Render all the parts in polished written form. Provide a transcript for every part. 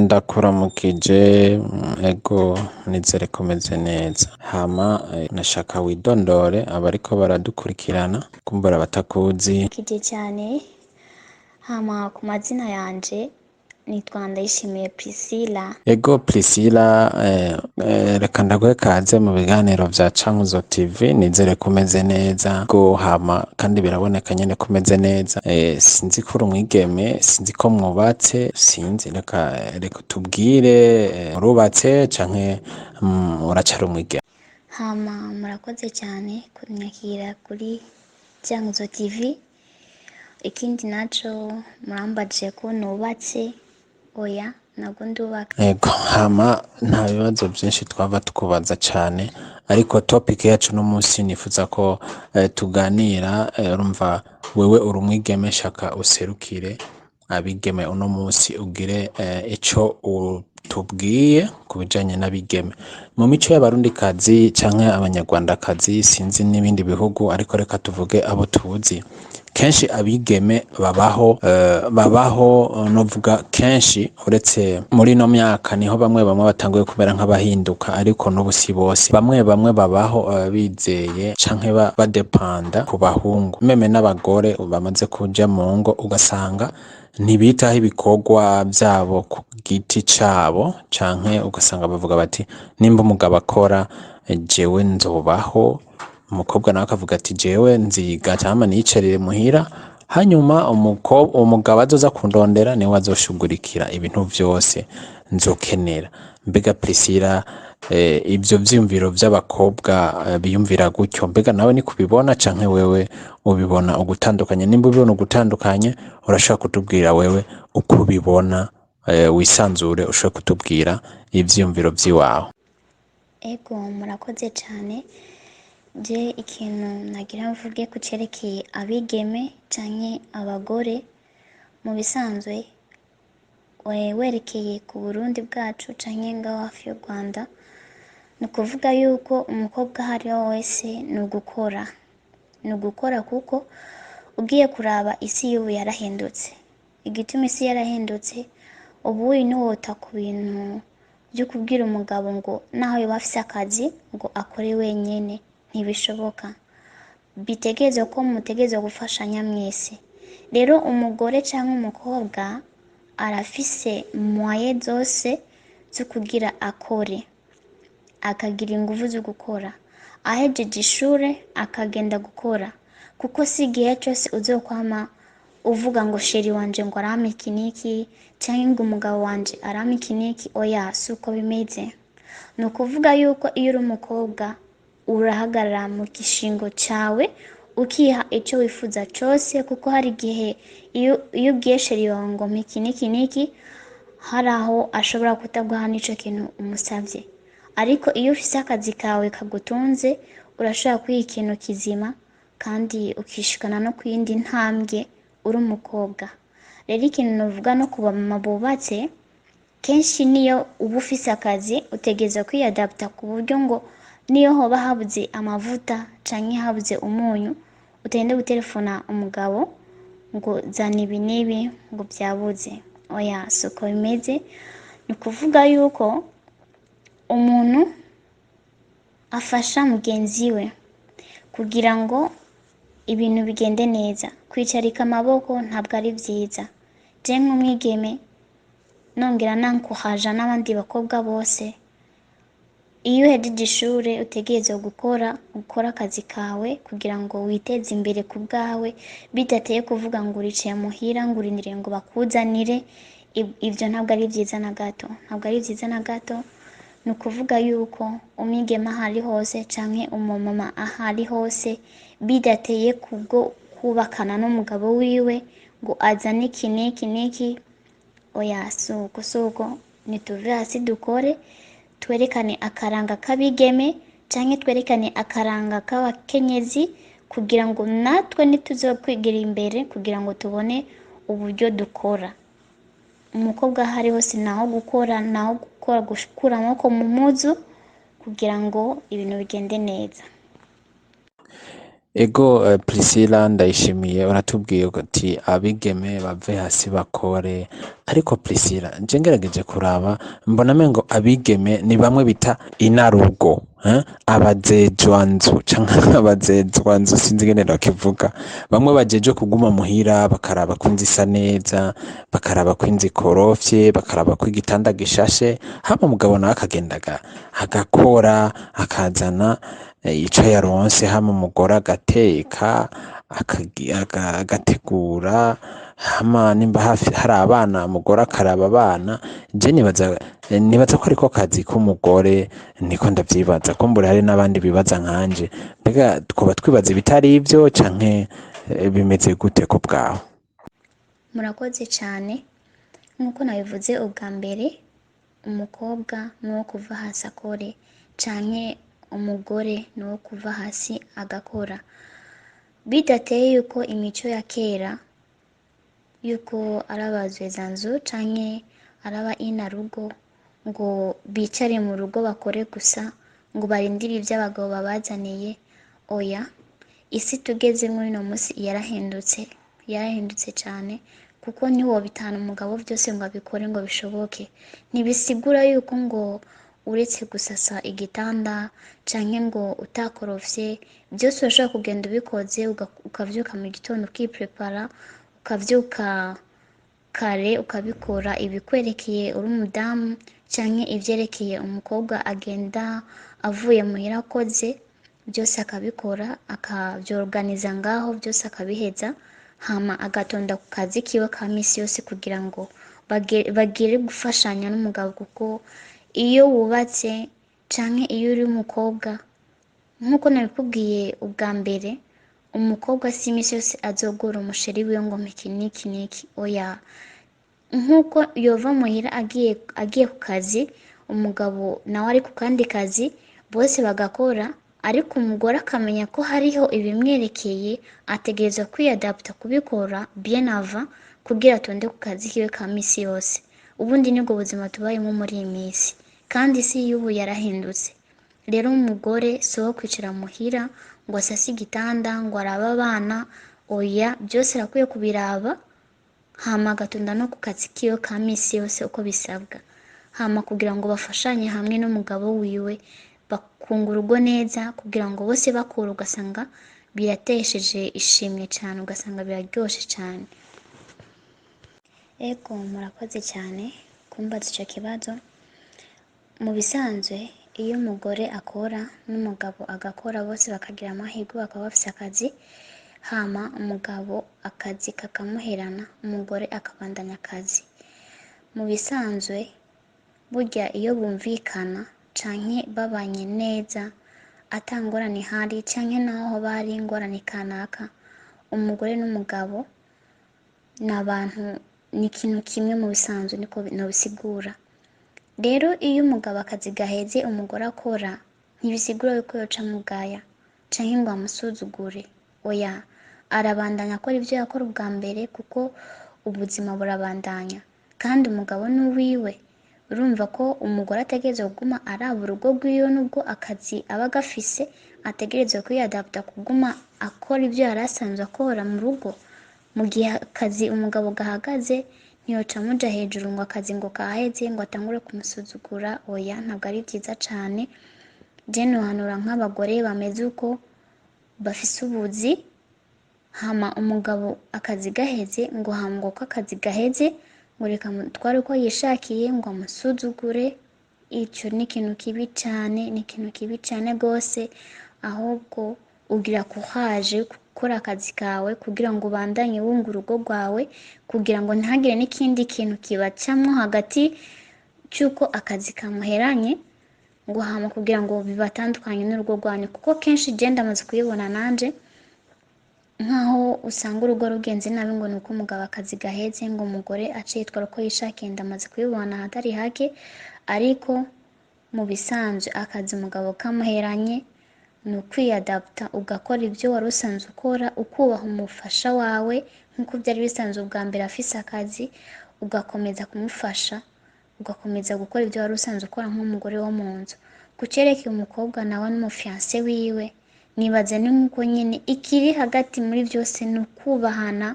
ndakuramukije ego nizere ko meze neza hama nashaka widondore abariko baradukurikirana kumbura batakuzi kije cyane hama ku mazina yanje nitwa Ndayishimiye Priscilla. Ego Priscilla, reka ndaguhe kaze mu biganiro vya Cankuzo TV, nizere ko umeze neza go hama kandi biraboneka nyene ko umeze neza. Sinzi ko uri umwigeme, sinzi ko mwubatse, sinzi reka tubwire urubatse canke uracari umwigeme. Hama murakoze cyane kunyakira kuri Cankuzo TV. Ikindi naco murambajije ko nubatse, oya ntabwo ndubaka. Ego hama nta bibazo byinshi twaba tukubaza cyane, ariko topic yacu no munsi nifuza ko tuganira. Urumva wewe uri umwigeme, shaka userukire abigeme uno munsi, ugire ico tubwiye ku bijanye n'abigeme mu mico y'abarundikazi canke abanyarwandakazi, sinzi n'ibindi bihugu, ariko reka tuvuge abo tuzi. Kenshi abigeme babaho novuga kenshi, uretse muri no myaka niho bamwe batanguye kumera nk'abahinduka, ariko n'ubu si bose. Bamwe babaho bizeye canke badepanda ku bahungu, meme n'abagore bamaze kuja mu ngo ugasanga ntibitaho ibikorwa vyabo ku giti cabo, canke ugasanga bavuga bati nimba umugabo akora jewe nzobaho, umukobwa nawe akavuga ati jewe nziga cyangwa niyicarire muhira, hanyuma umugabo azoza kundondera niwe azoshugurikira ibintu vyose nzokenera. Mbega Priscilla, ivyo vyiyumviro vy'abakobwa biyumvira gutyo, mbega nawe ni kubibona canke wewe ubibona ugutandukanye? Nimba ubibona ugutandukanye, urashaka kutubwira wewe uko ubibona, wisanzure ushaka kutubwira ivyiyumviro vyiwawe. Ego murakoze cyane. Je ikintu nagira mvuge ku cerekeye abigeme canke abagore, mu bisanzwe werekeye ku Burundi bwacu canke ngaho hafi y'u Rwanda, ni ukuvuga yuko umukobwa ahariho wese ni ugukora kuko ugiye kuraba isi y'ubu yarahindutse. Igituma isi yarahindutse, ubuyi ntiwota ku bintu byo kubwira umugabo ngo naho yoba afise akazi ngo akore wenyene, ntibishoboka. Bitegerezwa ko mutegerezwa gufashanya mwese. Rero umugore canke umukobwa arafise moyen zose zo kugira akore, akagira inguvu zo gukora, ahejeje ishure akagenda gukora, kuko si igihe cyose uzokwama uvuga ngo sheri wanje ngo arama iki niki canke ngo umugabo wanje arama iki niki. Oya, si uko bimeze. Ni ukuvuga yuko iyo uri umukobwa urahagarara mu gishingo cawe ukiha icyo wifuza cyose, kuko hari igihe iyo ubwiye sheri wawe ngo mpiki niki, hari aho ashobora kutaguha n'ico kintu umusavye. Ariko iyo ufise akazi kawe kagutunze, urashobora kwiha ikintu kizima kandi ukishikana no kuyindi ntambwe uri umukobwa. Rero ikintu novuga no ku bamama bubatse, kenshi niyo uba ufise akazi utegerezwa kwiyadapta ku buryo ngo niyo hoba habuze amavuta canke habuze umunyu, utagenda gutelefona umugabo ngo zana ibi n'ibi ngo byabuze. Oya, si uko bimeze. Ni ukuvuga yuko umuntu afasha mugenzi we kugira ngo ibintu bigende neza. Kwicarika amaboko ntabwo ari vyiza. Je nk'umwigeme nongera nankuhaja n'abandi bakobwa bose, iyo uhejeje ishure utegerezwa gukora akazi kawe kugira ngo witeze imbere ku bwawe, bidateye kuvuga ngo uricaye muhira ngo urindire ngo bakuzanire. Ivyo ntabwo ari vyiza na gato. Ni ukuvuga yuko umwigeme ahari hose canke umumama ahari hose, bidateye kubwo kubakana n'umugabo wiwe ngo azane iki niki. Oya, suko nituve hasi dukore, twerekane akaranga k'abigeme canke twerekane akaranga k'abakenyezi, kugira ngo natwe nituzokwigira imbere, kugira ngo tubone uburyo dukora. Umukobwa ahari hose naho gukora gukura amaboko mu muzu kugira ngo ibintu bigende neza. Ego Priscilla ndayishimiye uratubwiye uti abigeme bave hasi bakore, ariko Priscilla nje ngerageje kuraba mbona mengo abigeme ni bamwe bita inarugo, abajejwanzu canke abajejwanzu sinzi ingene bakivuga, bamwe bajeje kuguma muhira bakaraba ko inzu isa neza, bakaraba ko inzu ikorofye, bakaraba ko igitanda gishashe, hama umugabo nawe akagenda agakora akazana ico yaronse, hama umugore agateka agategura, hama nimba hafi hari abana umugore akaraba abana. Je nibaza ko ariko kazi k'umugore, niko ndavyibaza, kumbura hari n'abandi bibaza nkanje, mbega twoba twibaza ibitari ivyo canke bimeze gute ku bwawe? Murakoze cyane. Nk'uko nabivuze ubwa mbere, umukobwa ni uwo kuva hasi akore canke umugore ni uwo kuva hasi agakora, bidateye yuko imico ya kera yuko ari abazezanzu canke araba inarugo ngo bicare mu rugo bakore gusa ngo barindire ivyo abagabo babazaniye. Oya, isi tugezemwo uno musi yarahindutse cane, kuko ntiwobitana umugabo vyose ngo abikore ngo bishoboke. Ntibisigura yuko ngo uretse gusasa igitanda canke ngo utakorofye vyose urashobora kugenda ubikoze, ukavyuka mu gitondo ukiprepara, ukavyuka kare ukabikora ibikwerekeye uri umudamu canke ivyerekeye umukobwa agenda avuye muhira akoze, byose akabikora akavyorganiza ngaho byose akabiheza, hama agatonda ku kazi kiwe ka misi yose kugira ngo bagire gufashanya n'umugabo. Kuko iyo wubatse canke iyo uri umukobwa, nk'uko nabikubwiye ubwa mbere, umukobwa si imisi yose azogora umusheri wiwe ngo mpiki niki. Oya, nk'uko yova muhira agiye ku kazi, umugabo nawe ari ku kandi kazi, bose bagakora, ariko umugore akamenya ko hariho ibimwerekeye, ategerezwa kwiyadapta kubikora bien avant kugira atonde ku kazi kiwe ka misi yose. Ubundi nibwo buzima tubayemo muri iyi misi, kandi isi y'ubu yarahindutse. Rero umugore si uwo kwicara muhira ngo asase igitanda ngo arabe abana. Oya, byose arakwiye kubiraba, hama agatonda no ku kazi kiwe ka misi yose uko bisabwa, hama kugira ngo bafashanye hamwe n'umugabo wiwe bakunga urugo neza, kugira ngo bose bakora ugasanga biratesheje ishimwe cyane, ugasanga biraryoshe cyane. Ego murakoze cyane kumbaza ico kibazo. Mu bisanzwe iyo umugore akora n'umugabo agakora, bose bakagira amahirwe bakaba bafise akazi, hama umugabo akazi kakamuherana, umugore akabandanya akazi. Mu bisanzwe burya iyo bumvikana canke babanye neza atangorane hari, canke naho bari ingorane kanaka, umugore n'umugabo ni abantu, ni ikintu kimwe mu bisanzwe, niko nobisigura. Rero iyo umugabo akazi gaheze umugore akora, ntibisigura yuko yoca mugaya canke ngo amusuzugure. Oya, arabandanya akora ivyo yakora ubwa mbere, kuko ubuzima burabandanya, kandi umugabo n'uwiwe. Urumva ko umugore ategerezwa kuguma araba urugo rwiwe, nubwo akazi aba gafise, ategerezwa kwiyadapta kuguma akora ivyo yari asanzwe akora mu rugo. Mu gihe akazi umugabo gahagaze, ntiyoca amuja hejuru ngo akazi ngo kaheze ngo atangure kumusuzugura. Oya, ntabwo ari vyiza cane. Je nohanura nk'abagore bameze uko, bafise ubuzi, hama umugabo akazi gaheze ngo hambwa ko akazi gaheze ngo reka mutware uko yishakiye ngo amusuzugure. Ico ni ikintu kibi cane, ni ikintu kibi cane gose. Ahubwo ugira courage gukora akazi kawe kugira ngo ubandanye wunga urugo rwawe, kugira ngo ntihagire n'ikindi kintu kibacamwo hagati cy'uko akazi kamuheranye, ngo hama kugira ngo bibatandukanye n'urugo rwanyu. Kuko kenshi je ndamaze kuyibona nanje, nkaho usanga urugo rugenze nabi ngo nuko umugabo akazi gaheze ngo umugore aciye yitwara uko yishakiye. Ndamaze kubibona ahatari hake, ariko mu bisanzwe akazi umugabo kamuheranye ni ukwiyadapta, ugakora ibyo wari usanzwe ukora, ukubaha umufasha wawe nk'uko byari bisanzwe ubwa mbere afise akazi, ugakomeza kumufasha, ugakomeza gukora ibyo wari usanzwe ukora nk'umugore wo mu nzu. Kucerekeye umukobwa nawe n'umufiance wiwe, nibaza ni nk'uko nyine ikiri hagati muri byose ni ukubahana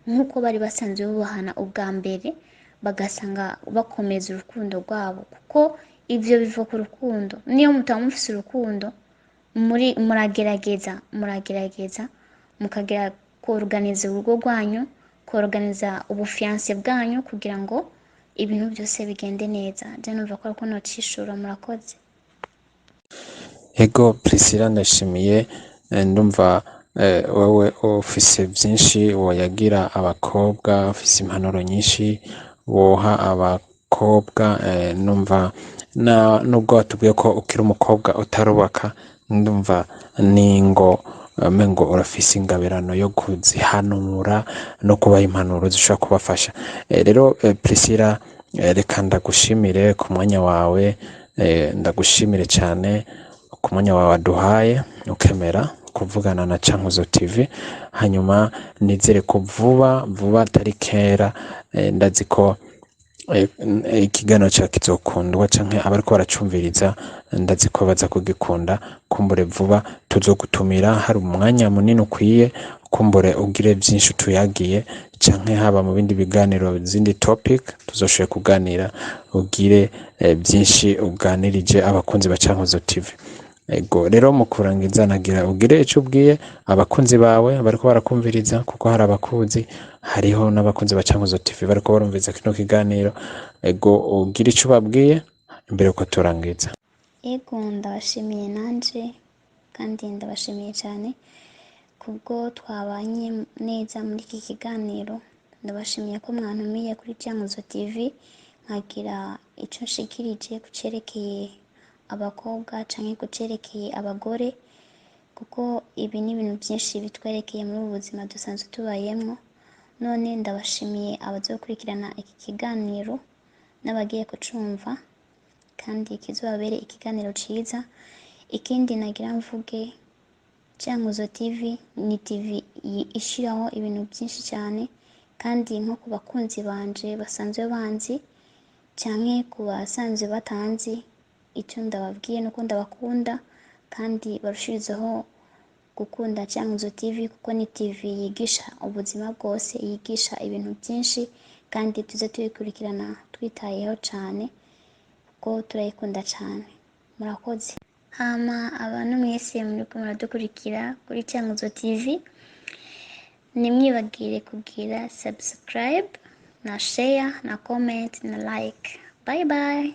nk'uko bari basanzwe bubahana ubwa mbere, bagasanga bakomeza urukundo rwabo, kuko ibyo biva ku rukundo. Niyo mutaba mufise urukundo, muragerageza mukagera kuorganiza urugo rwanyu, kuorganiza ubufiance bwanyu kugira ngo ibintu byose bigende neza. Je numva ko ariko nocishura. Murakoze. Ego Priscilla, ndashimiye. Ndumva wowe ufise byinshi woyagira abakobwa, ufise impanuro nyinshi woha abakobwa. Numva nubwo watubwiye ko ukiri umukobwa utarubaka, ndumva ningo mengo urafise ingabirano yo kuzihanura no kubaha impanuro zishobora kubafasha. Rero Priscilla, reka ndagushimire ku mwanya wawe, ndagushimire cyane ku mwanya wawe waduhaye ukemera kuvugana na Cankuzo TV. Hanyuma nizere ko vuba atari kera, ndazi ko ikiganiro cyawe kizokundwa, canke abariko baracumviriza ndazi ko baza kugikunda. Kumbure vuba tuzogutumira, hari umwanya munini ukwiye, kumbure ugire byinshi tuyagiye, canke haba mu bindi biganiro, izindi topic tuzoshoboye kuganira, ugire byinshi uganirije abakunzi ba Cankuzo TV. Ego rero mu kurangiza nagira ugire icyo ubwiye abakunzi bawe bariko barakumviriza, kuko hari abakunzi, hariho n'abakunzi ba Cankuzo TV bariko barumviriza kino kiganiro. Ego ugire icyo babwiye imbere yuko turangiza. Ego ndabashimiye nanje, kandi ndabashimiye cyane kubwo twabanye neza muri iki kiganiro. Ndabashimiye ko mwantumiye kuri Cankuzo TV nkagira icyo nshikirije kucerekeye abakobwa canke kucerekeye abagore, kuko ibi ni ibintu byinshi bitwerekeye muri ubu buzima dusanzwe tubayemwo. None ndabashimiye abazokurikirana iki kiganiro n'abagiye kucumva, kandi kizobabere ikiganiro ciza. Ikindi nagira mvuge, Cankuzo TV ni TV ishiraho ibintu byinshi cyane, kandi nko ku bakunzi banje basanzwe banzi canke ku basanzwe batanzi, icyo ndababwiye nuko ndabakunda, kandi barushirizaho gukunda Cankuzo TV, kuko ni TV yigisha ubuzima bwose, yigisha ibintu byinshi, kandi tuze tubikurikirana twitayeho cyane kuko turayikunda cyane. Murakoze. Hama abantu mwese muriko muradukurikira kuri Cankuzo TV, nimwibagire kugira subscribe na share na comment na like. Bye bye.